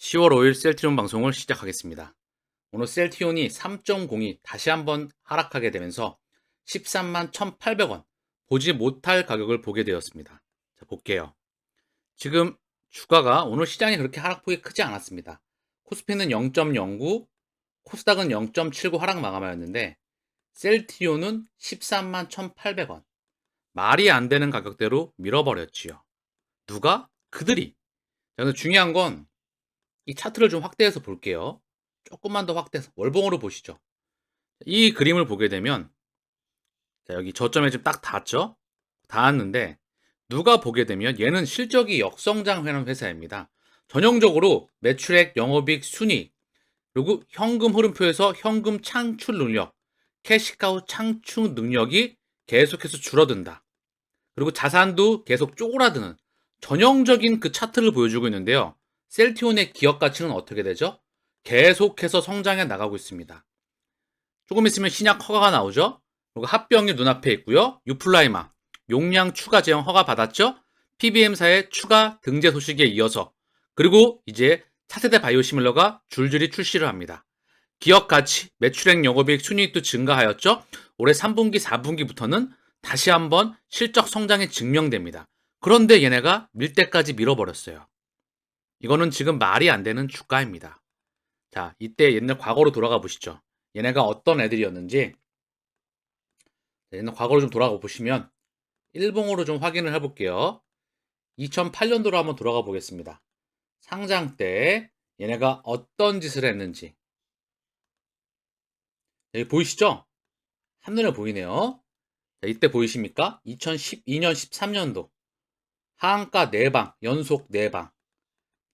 10월 5일 셀트리온 방송을 시작하겠습니다. 오늘 셀트리온이 3.02 다시 한번 하락하게 되면서 13만 1,800원 보지 못할 가격을 보게 되었습니다. 자, 볼게요. 지금 주가가 오늘 시장이 그렇게 하락폭이 크지 않았습니다. 코스피는 0.09, 코스닥은 0.79 하락 마감하였는데 셀트리온은 13만 1,800원. 말이 안 되는 가격대로 밀어버렸지요. 누가? 그들이. 자, 근데 중요한 건 이 차트를 좀 확대해서 볼게요. 조금만 더 확대해서 월봉으로 보시죠. 이 그림을 보게 되면 자, 여기 저점에 지금 딱 닿았죠? 닿았는데 누가 보게 되면 얘는 실적이 역성장하는 회사입니다. 전형적으로 매출액, 영업이익, 순이익, 그리고 현금 흐름표에서 현금 창출 능력, 캐시카우 창출 능력이 계속해서 줄어든다. 그리고 자산도 계속 쪼그라드는 전형적인 그 차트를 보여주고 있는데요. 셀트리온의 기업 가치는 어떻게 되죠? 계속해서 성장해 나가고 있습니다. 조금 있으면 신약 허가가 나오죠? 그리고 합병이 눈앞에 있고요. 유플라이마, 용량 추가 제형 허가 받았죠? PBM사의 추가 등재 소식에 이어서 그리고 이제 차세대 바이오시밀러가 줄줄이 출시를 합니다. 기업 가치, 매출액, 영업이익, 순이익도 증가하였죠? 올해 3분기, 4분기부터는 다시 한번 실적 성장이 증명됩니다. 그런데 얘네가 밀 때까지 밀어버렸어요. 이거는 지금 말이 안 되는 주가입니다. 자, 이때 옛날 과거로 돌아가 보시죠. 얘네가 어떤 애들이었는지 옛날 과거로 좀 돌아가 보시면 일봉으로 좀 확인을 해볼게요. 2008년도로 한번 돌아가 보겠습니다. 상장 때 얘네가 어떤 짓을 했는지 여기 보이시죠? 한눈에 보이네요. 자, 이때 보이십니까? 2012년, 13년도 하한가 4방, 연속 4방.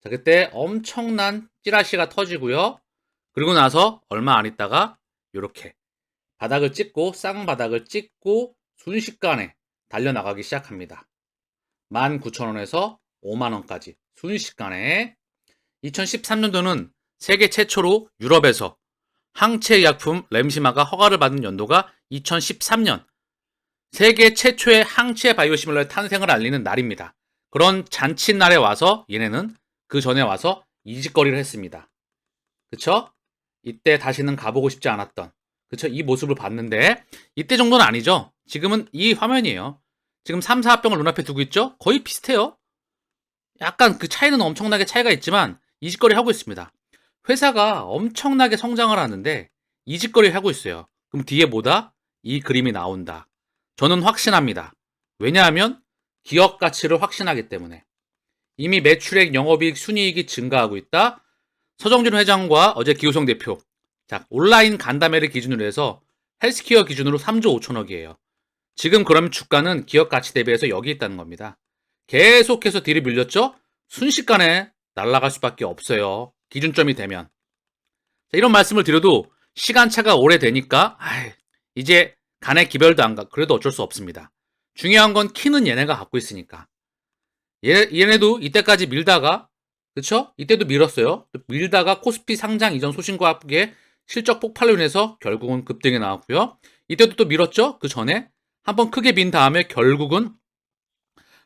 자, 그때 엄청난 찌라시가 터지고요. 그리고 나서 얼마 안 있다가 이렇게 바닥을 찍고 쌍바닥을 찍고 순식간에 달려나가기 시작합니다. 19,000원에서 5만원까지 순식간에 2013년도는 세계 최초로 유럽에서 항체의약품 램시마가 허가를 받은 연도가 2013년 세계 최초의 항체 바이오시밀러의 탄생을 알리는 날입니다. 그런 잔칫날에 와서 얘네는 그 전에 와서 이직거리를 했습니다. 그쵸? 이때 다시는 가보고 싶지 않았던 그쵸? 이 모습을 봤는데 이때 정도는 아니죠. 지금은 이 화면이에요. 지금 3사 합병을 눈앞에 두고 있죠? 거의 비슷해요. 약간 그 차이는 엄청나게 차이가 있지만 이직거리 하고 있습니다. 회사가 엄청나게 성장을 하는데 이직거리 하고 있어요. 그럼 뒤에 뭐다? 이 그림이 나온다. 저는 확신합니다. 왜냐하면 기업 가치를 확신하기 때문에 이미 매출액, 영업이익, 순이익이 증가하고 있다. 서정준 회장과 어제 기우성 대표 자 온라인 간담회를 기준으로 해서 헬스케어 기준으로 3조 5천억이에요. 지금 그러면 주가는 기업 가치 대비해서 여기 있다는 겁니다. 계속해서 뒤를 밀렸죠? 순식간에 날아갈 수밖에 없어요. 기준점이 되면. 자, 이런 말씀을 드려도 시간차가 오래되니까 이제 간의 기별도 안 가. 그래도 어쩔 수 없습니다. 중요한 건 키는 얘네가 갖고 있으니까. 얘네도 이때까지 밀다가 그쵸? 이때도 밀었어요. 밀다가 코스피 상장 이전 소신과 함께 실적 폭발로 인해서 결국은 급등이 나왔고요. 이때도 또 밀었죠? 그 전에 한번 크게 민 다음에 결국은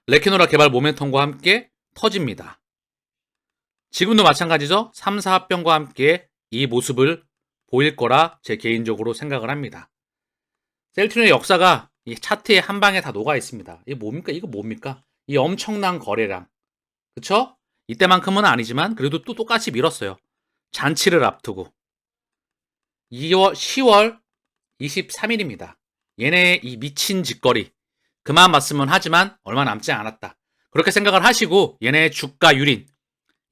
레키노라 개발 모멘텀과 함께 터집니다. 지금도 마찬가지죠. 3사 합병과 함께 이 모습을 보일 거라 제 개인적으로 생각을 합니다. 셀트리온의 역사가 이 차트의 한 방에 다 녹아 있습니다. 이게 뭡니까? 이거 뭡니까? 이 엄청난 거래량. 그쵸? 이때만큼은 아니지만 그래도 또 똑같이 밀었어요. 잔치를 앞두고. 10월 23일입니다. 얘네의 이 미친 짓거리. 그만 봤으면 하지만 얼마 남지 않았다. 그렇게 생각을 하시고 얘네의 주가 유린.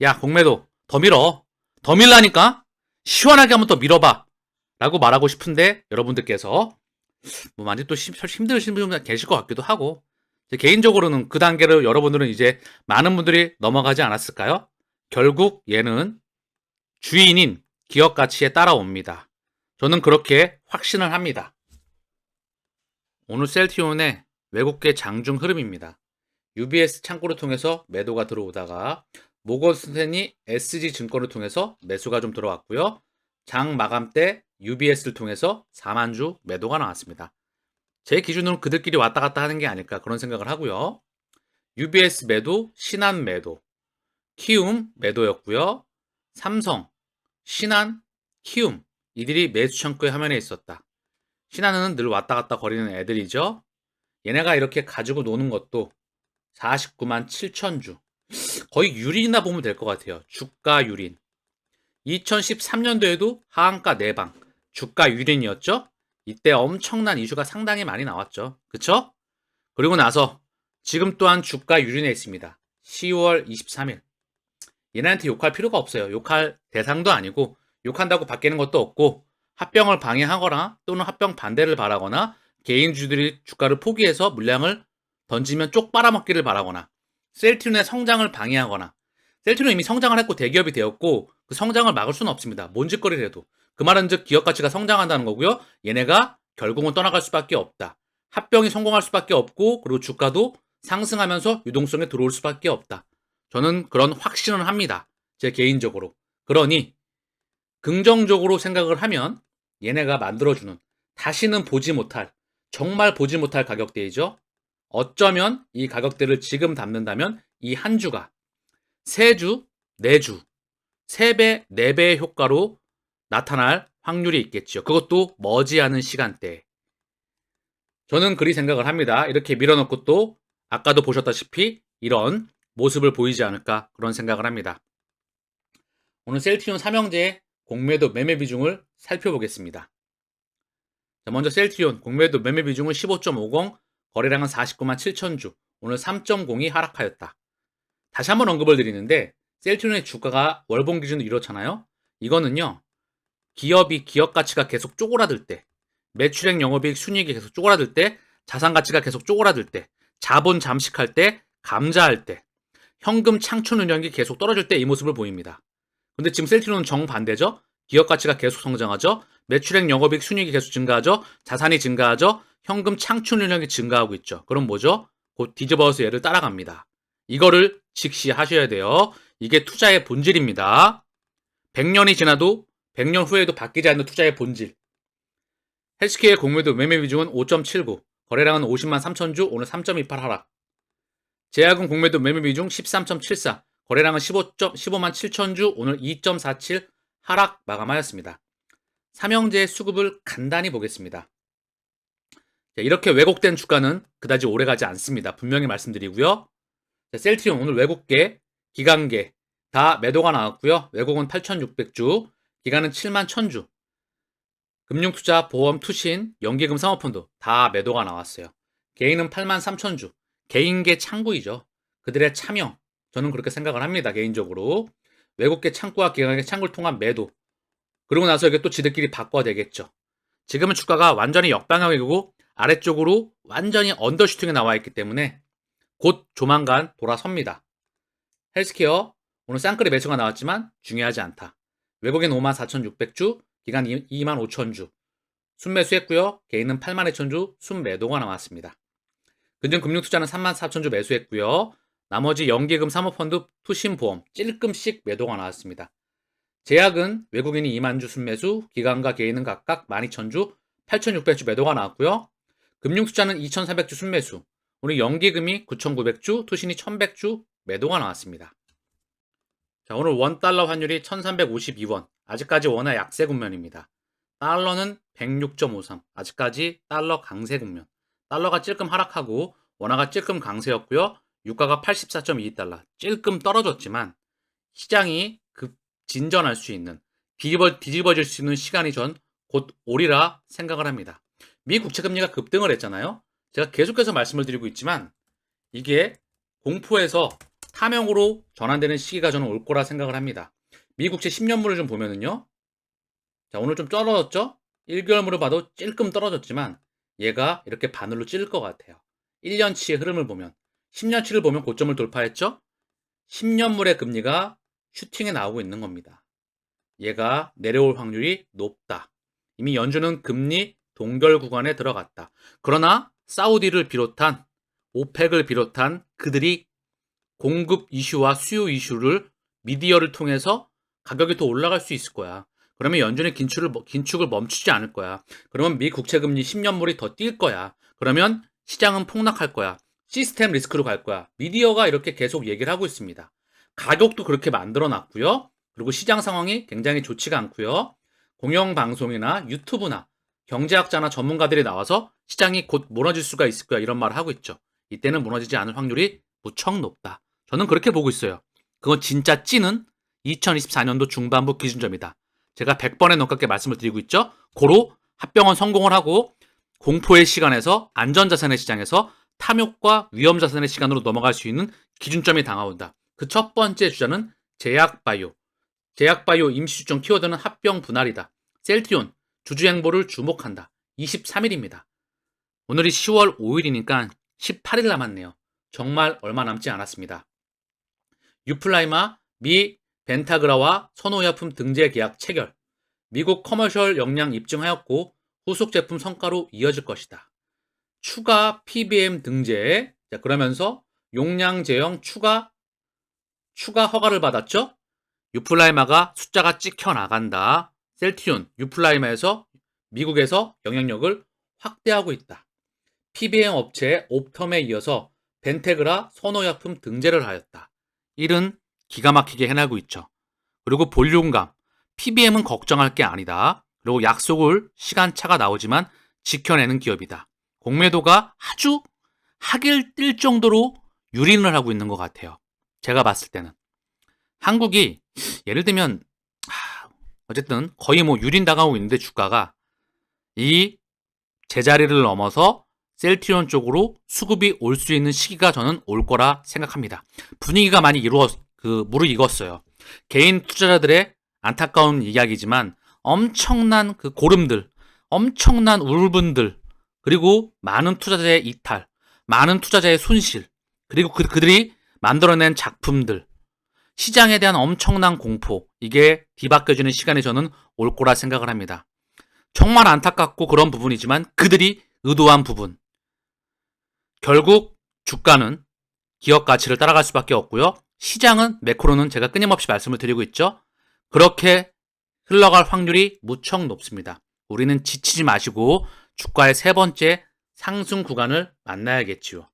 야 공매도 더 밀어. 더 밀라니까? 시원하게 한번 더 밀어봐. 라고 말하고 싶은데 여러분들께서 뭐 많이 또 힘드신 분들 계실 것 같기도 하고 개인적으로는 그 단계를 여러분들은 이제 많은 분들이 넘어가지 않았을까요? 결국 얘는 주인인 기업 가치에 따라옵니다. 저는 그렇게 확신을 합니다. 오늘 셀트리온의 외국계 장중 흐름입니다. UBS 창구를 통해서 매도가 들어오다가 모건스탠리 SG증권을 통해서 매수가 좀 들어왔고요. 장 마감 때 UBS를 통해서 4만주 매도가 나왔습니다. 제 기준으로는 그들끼리 왔다 갔다 하는 게 아닐까 그런 생각을 하고요. UBS 매도, 신한 매도, 키움 매도였고요. 삼성, 신한, 키움 이들이 매수 창구의 화면에 있었다. 신한은 늘 왔다 갔다 거리는 애들이죠. 얘네가 이렇게 가지고 노는 것도 49만 7천 주. 거의 유린이나 보면 될 것 같아요. 주가 유린. 2013년도에도 하한가 내방, 주가 유린이었죠? 이때 엄청난 이슈가 상당히 많이 나왔죠. 그쵸? 그리고 나서 지금 또한 주가 유린에 있습니다. 10월 23일. 얘네한테 욕할 필요가 없어요. 욕할 대상도 아니고 욕한다고 바뀌는 것도 없고 합병을 방해하거나 또는 합병 반대를 바라거나 개인주들이 주가를 포기해서 물량을 던지면 쪽 빨아먹기를 바라거나 셀트리온의 성장을 방해하거나 셀트리온은 이미 성장을 했고 대기업이 되었고 그 성장을 막을 수는 없습니다. 뭔 짓거리를 해도. 그 말은 즉 기업 가치가 성장한다는 거고요. 얘네가 결국은 떠나갈 수밖에 없다. 합병이 성공할 수밖에 없고 그리고 주가도 상승하면서 유동성에 들어올 수밖에 없다. 저는 그런 확신을 합니다. 제 개인적으로. 그러니 긍정적으로 생각을 하면 얘네가 만들어주는 다시는 보지 못할 정말 보지 못할 가격대이죠. 어쩌면 이 가격대를 지금 담는다면 이 한 주가 3주, 4주, 3배, 4배의 효과로 나타날 확률이 있겠죠. 그것도 머지않은 시간대에. 저는 그리 생각을 합니다. 이렇게 밀어넣고 또 아까도 보셨다시피 이런 모습을 보이지 않을까 그런 생각을 합니다. 오늘 셀트리온 삼형제의 공매도 매매 비중을 살펴보겠습니다. 자, 먼저 셀트리온 공매도 매매 비중은 15.50, 거래량은 49만 7천 주, 오늘 3.02 하락하였다. 다시 한번 언급을 드리는데 셀트리온의 주가가 월봉 기준으로 이렇잖아요. 이거는요. 기업이 기업 가치가 계속 쪼그라들 때, 매출액 영업이익 순이익이 계속 쪼그라들 때, 자산 가치가 계속 쪼그라들 때, 자본 잠식할 때, 감자할 때, 현금 창출 능력이 계속 떨어질 때 이 모습을 보입니다. 근데 지금 셀트리온은 정반대죠. 기업 가치가 계속 성장하죠. 매출액 영업이익 순이익이 계속 증가하죠. 자산이 증가하죠. 현금 창출 능력이 증가하고 있죠. 그럼 뭐죠? 곧 뒤집어서 얘를 따라갑니다. 이거를 직시하셔야 돼요. 이게 투자의 본질입니다. 100년이 지나도 100년 후에도 바뀌지 않는 투자의 본질. 헬스케어의 공매도 매매 비중은 5.79, 거래량은 50만 3천 주, 오늘 3.28 하락. 제약은 공매도 매매 비중 13.74, 거래량은 15만 7천 주, 오늘 2.47 하락 마감하였습니다. 삼형제의 수급을 간단히 보겠습니다. 이렇게 왜곡된 주가는 그다지 오래가지 않습니다. 분명히 말씀드리고요. 셀트리온 오늘 외국계, 기관계 다 매도가 나왔고요. 외국은 8,600주, 기관은 7만 1,000주. 금융투자, 보험, 투신, 연기금, 사모펀드 다 매도가 나왔어요. 개인은 8만 3,000주. 개인계 창구이죠. 그들의 참여. 저는 그렇게 생각을 합니다. 개인적으로. 외국계 창구와 기관계 창구를 통한 매도. 그러고 나서 이게 또 지들끼리 바꿔야 되겠죠. 지금은 주가가 완전히 역방향이고 아래쪽으로 완전히 언더슈팅에 나와 있기 때문에 곧 조만간 돌아섭니다. 헬스케어 오늘 쌍끌이 매수가 나왔지만 중요하지 않다. 외국인 5만 4,600주, 기관 2만 5천주. 순매수했고요. 개인은 8만 2천주 순매도가 나왔습니다. 금융투자는 3만 4천주 매수했고요. 나머지 연기금, 사모펀드, 투신보험 찔끔씩 매도가 나왔습니다. 제약은 외국인이 2만 주 순매수, 기관과 개인은 각각 12,000주, 8,600주 매도가 나왔고요. 금융투자는 2,400주 순매수, 우리 연기금이 9,900주, 투신이 1,100주 매도가 나왔습니다. 자, 오늘 원달러 환율이 1,352원. 아직까지 원화 약세 국면입니다. 달러는 106.53. 아직까지 달러 강세 국면. 달러가 찔끔 하락하고 원화가 찔끔 강세였고요. 유가가 84.22달러. 찔끔 떨어졌지만 시장이 진전할 수 있는 뒤집어질 수 있는 시간이 전 곧 오리라 생각을 합니다. 미 국채금리가 급등을 했잖아요. 제가 계속해서 말씀을 드리고 있지만 이게 공포에서 탐욕으로 전환되는 시기가 저는 올 거라 생각을 합니다. 미 국채 10년물을 좀 보면은요. 자, 오늘 좀 떨어졌죠? 1개월물을 봐도 찔끔 떨어졌지만 얘가 이렇게 바늘로 찔릴 것 같아요. 1년치의 흐름을 보면 10년치를 보면 고점을 돌파했죠? 10년물의 금리가 슈팅에 나오고 있는 겁니다. 얘가 내려올 확률이 높다. 이미 연준은 금리 동결 구간에 들어갔다. 그러나 사우디를 비롯한 오펙을 비롯한 그들이 공급 이슈와 수요 이슈를 미디어를 통해서 가격이 더 올라갈 수 있을 거야. 그러면 연준의 긴축을 멈추지 않을 거야. 그러면 미 국채금리 10년물이 더 뛸 거야. 그러면 시장은 폭락할 거야. 시스템 리스크로 갈 거야. 미디어가 이렇게 계속 얘기를 하고 있습니다. 가격도 그렇게 만들어 놨고요. 그리고 시장 상황이 굉장히 좋지가 않고요. 공영방송이나 유튜브나 경제학자나 전문가들이 나와서 시장이 곧 무너질 수가 있을 거야 이런 말을 하고 있죠. 이때는 무너지지 않을 확률이 무척 높다. 저는 그렇게 보고 있어요. 그건 진짜 찌는 2024년도 중반부 기준점이다. 제가 100번에 넘게 말씀을 드리고 있죠. 고로 합병은 성공을 하고 공포의 시간에서 안전자산의 시장에서 탐욕과 위험자산의 시간으로 넘어갈 수 있는 기준점이 다가온다. 그 첫 번째 주자는 제약바이오. 제약바이오 임시주점 키워드는 합병 분할이다. 셀트리온 주주행보를 주목한다. 23일입니다. 오늘이 10월 5일이니까 18일 남았네요. 정말 얼마 남지 않았습니다. 유플라이마 미 벤타그라와 선호의약품 등재 계약 체결. 미국 커머셜 역량 입증하였고 후속 제품 성과로 이어질 것이다. 추가 PBM 등재. 자, 그러면서 용량 제형 추가 허가를 받았죠? 유플라이마가 숫자가 찍혀 나간다. 셀트리온, 유플라이마에서 미국에서 영향력을 확대하고 있다. PBM 업체 옵텀에 이어서 벤테그라 선호약품 등재를 하였다. 일은 기가 막히게 해나가고 있죠. 그리고 볼륨감, PBM은 걱정할 게 아니다. 그리고 약속을 시간차가 나오지만 지켜내는 기업이다. 공매도가 아주 하길 뛸 정도로 유린을 하고 있는 것 같아요. 제가 봤을 때는. 한국이 예를 들면 어쨌든 거의 뭐 유린당하고 있는데 주가가 이 제자리를 넘어서 셀트리온 쪽으로 수급이 올 수 있는 시기가 저는 올 거라 생각합니다. 분위기가 많이 무르익었어요. 개인 투자자들의 안타까운 이야기지만 엄청난 그 고름들, 엄청난 울분들, 그리고 많은 투자자의 이탈, 많은 투자자의 손실, 그리고 그들이 만들어낸 작품들, 시장에 대한 엄청난 공포, 이게 뒤바뀌어지는 시간이 저는 올 거라 생각을 합니다. 정말 안타깝고 그런 부분이지만 그들이 의도한 부분. 결국 주가는 기업 가치를 따라갈 수밖에 없고요. 시장은 매크로는 제가 끊임없이 말씀을 드리고 있죠. 그렇게 흘러갈 확률이 무척 높습니다. 우리는 지치지 마시고 주가의 세 번째 상승 구간을 만나야겠지요.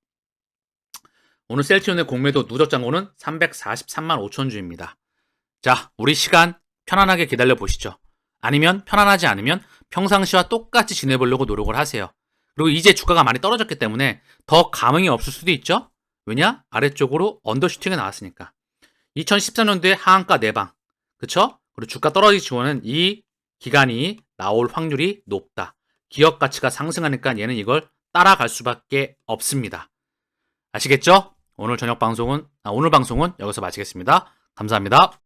오늘 셀트리온의 공매도 누적 잔고는 343만 5천 주입니다. 자, 우리 시간 편안하게 기다려 보시죠. 아니면 편안하지 않으면 평상시와 똑같이 지내보려고 노력을 하세요. 그리고 이제 주가가 많이 떨어졌기 때문에 더 감흥이 없을 수도 있죠. 왜냐? 아래쪽으로 언더슈팅이 나왔으니까. 2014년도에 하한가 4방. 그쵸? 그리고 주가 떨어지기 전에는 이 기간이 나올 확률이 높다. 기업 가치가 상승하니까 얘는 이걸 따라갈 수밖에 없습니다. 아시겠죠? 오늘 방송은 여기서 마치겠습니다. 감사합니다.